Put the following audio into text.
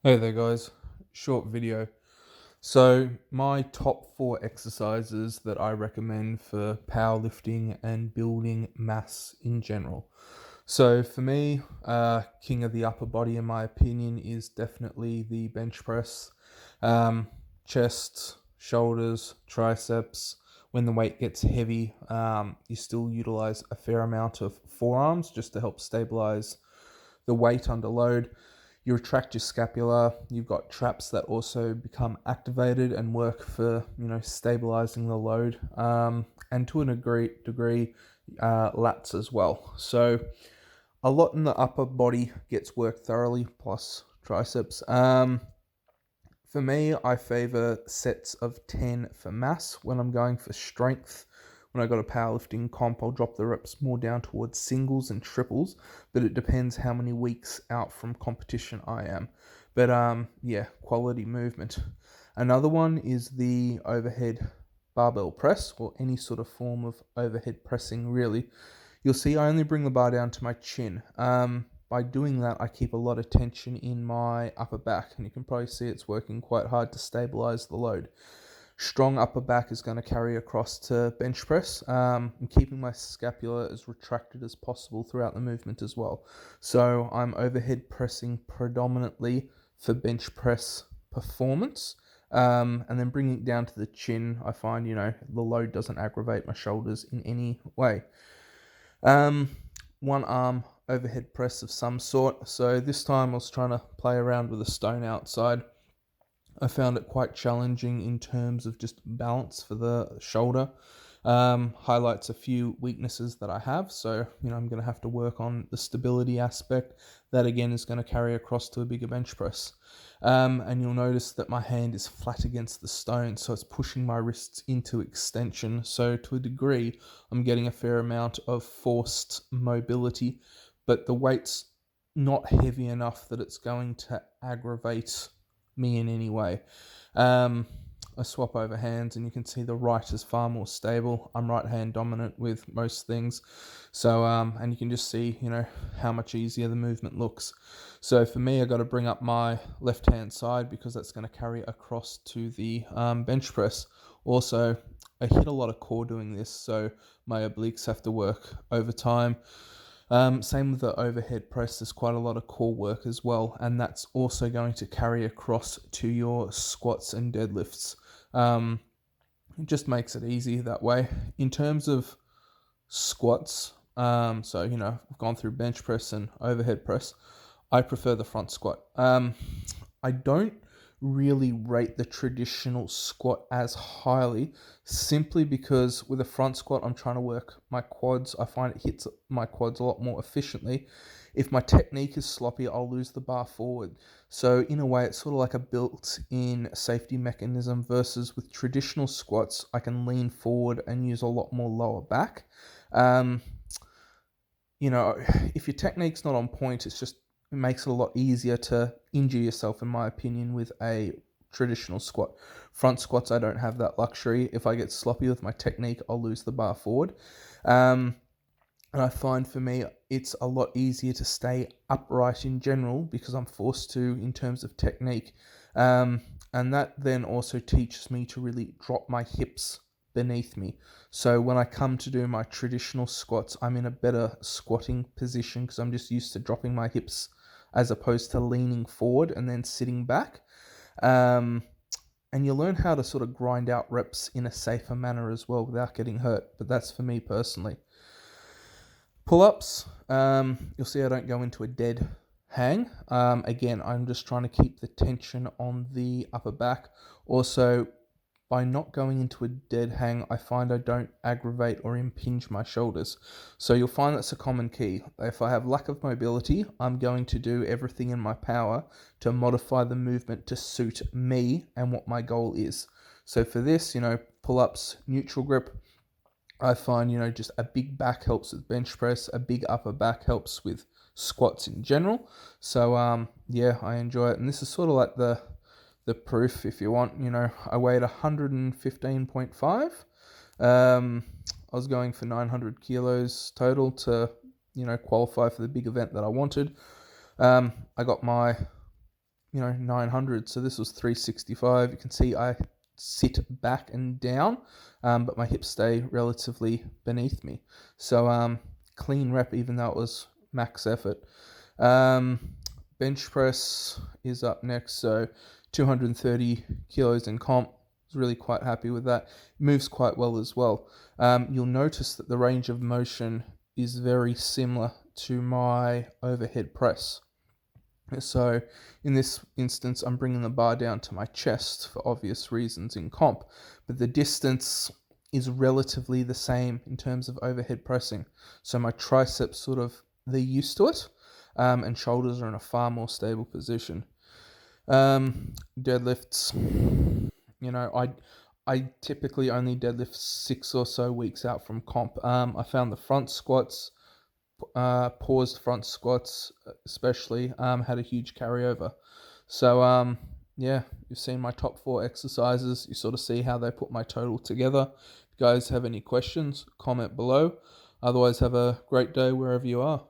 Hey there, guys. Short video. So, my top four exercises that I recommend for powerlifting and building mass in general. So, for me, king of the upper body, in my opinion, is definitely the bench press. Um, Chest, shoulders, triceps. When the weight gets heavy, you still utilize a fair amount of forearms just to help stabilize the weight under load. You retract your scapula. You've got traps that also become activated and work for stabilizing the load, and to a degree, lats as well. So a lot in the upper body gets worked thoroughly, plus triceps. For me, I favor sets of 10 for mass when I'm going for strength. When I got a powerlifting comp, I'll drop the reps more down towards singles and triples, but it depends how many weeks out from competition I am. But yeah, quality movement. Another one is the overhead barbell press, or any sort of form of overhead pressing, really. You'll see I only bring the bar down to my chin. By doing that, I keep a lot of tension in my upper back, and you can probably see it's working quite hard to stabilize the load. Strong upper back is going to carry across to bench press, and keeping my scapula as retracted as possible throughout the movement as well. So I'm overhead pressing predominantly for bench press performance. And then bringing it down to the chin, I find, the load doesn't aggravate my shoulders in any way. Um, One arm overhead press of some sort. So this time I was trying to play around with a stone outside. I found it quite challenging in terms of just balance for the shoulder. Highlights a few weaknesses that I have. So, I'm going to have to work on the stability aspect. That again is going to carry across to a bigger bench press. And you'll notice that my hand is flat against the stone, so it's pushing my wrists into extension. So, to a degree, I'm getting a fair amount of forced mobility, but the weight's not heavy enough that it's going to aggravate me in any way. I swap over hands, and you can see the right is far more stable. I'm right hand dominant with most things. So, and you can just see, how much easier the movement looks. So for me, I got to bring up my left hand side because that's going to carry across to the bench press. Also, I hit a lot of core doing this, so my obliques have to work over time. Same with the overhead press, there's quite a lot of core work as well, and that's also going to carry across to your squats and deadlifts. It just makes it easy that way. In terms of squats, so I've gone through bench press and overhead press. I prefer the front squat. I don't really rate the traditional squat as highly, simply because with a front squat, I'm trying to work my quads. I find it hits my quads a lot more efficiently. If my technique is sloppy, I'll lose the bar forward. So in a way, it's sort of like a built-in safety mechanism versus with traditional squats, I can lean forward and use a lot more lower back. Um, if your technique's not on point, it makes it a lot easier to injure yourself, in my opinion, with a traditional squat. Front squats, I don't have that luxury. If I get sloppy with my technique, I'll lose the bar forward. And I find for me, it's a lot easier to stay upright in general because I'm forced to in terms of technique. And that then also teaches me to really drop my hips beneath me. So when I come to do my traditional squats, I'm in a better squatting position because I'm just used to dropping my hips as opposed to leaning forward and then sitting back. Um, and you learn how to sort of grind out reps in a safer manner as well without getting hurt. But that's for me personally. Pull-ups, you'll see I don't go into a dead hang. Again, I'm just trying to keep the tension on the upper back. Also, by not going into a dead hang, I find I don't aggravate or impinge my shoulders. So you'll find that's a common key. If I have lack of mobility, I'm going to do everything in my power to modify the movement to suit me and what my goal is. So for this, pull-ups, neutral grip, I find, just a big back helps with bench press, a big upper back helps with squats in general. So, yeah, I enjoy it. And this is sort of like the proof, if you want. I weighed 115.5. I was going for 900 kilos total to, qualify for the big event that I wanted. I got my 900. So this was 365. You can see I sit back and down, but my hips stay relatively beneath me. So clean rep, even though it was max effort. Bench press is up next. So 230 kilos in comp. I was really quite happy with that. It moves quite well as well. You'll notice that the range of motion is very similar to my overhead press. So in this instance, I'm bringing the bar down to my chest for obvious reasons in comp, but the distance is relatively the same in terms of overhead pressing. So my triceps they're used to it, and shoulders are in a far more stable position. Deadlifts, I typically only deadlift 6 or so weeks out from comp. I found the front squats, paused front squats especially, had a huge carryover. So yeah, you've seen my top 4 exercises. You sort of see how they put my total together. If you guys have any questions, comment below. Otherwise, have a great day wherever you are.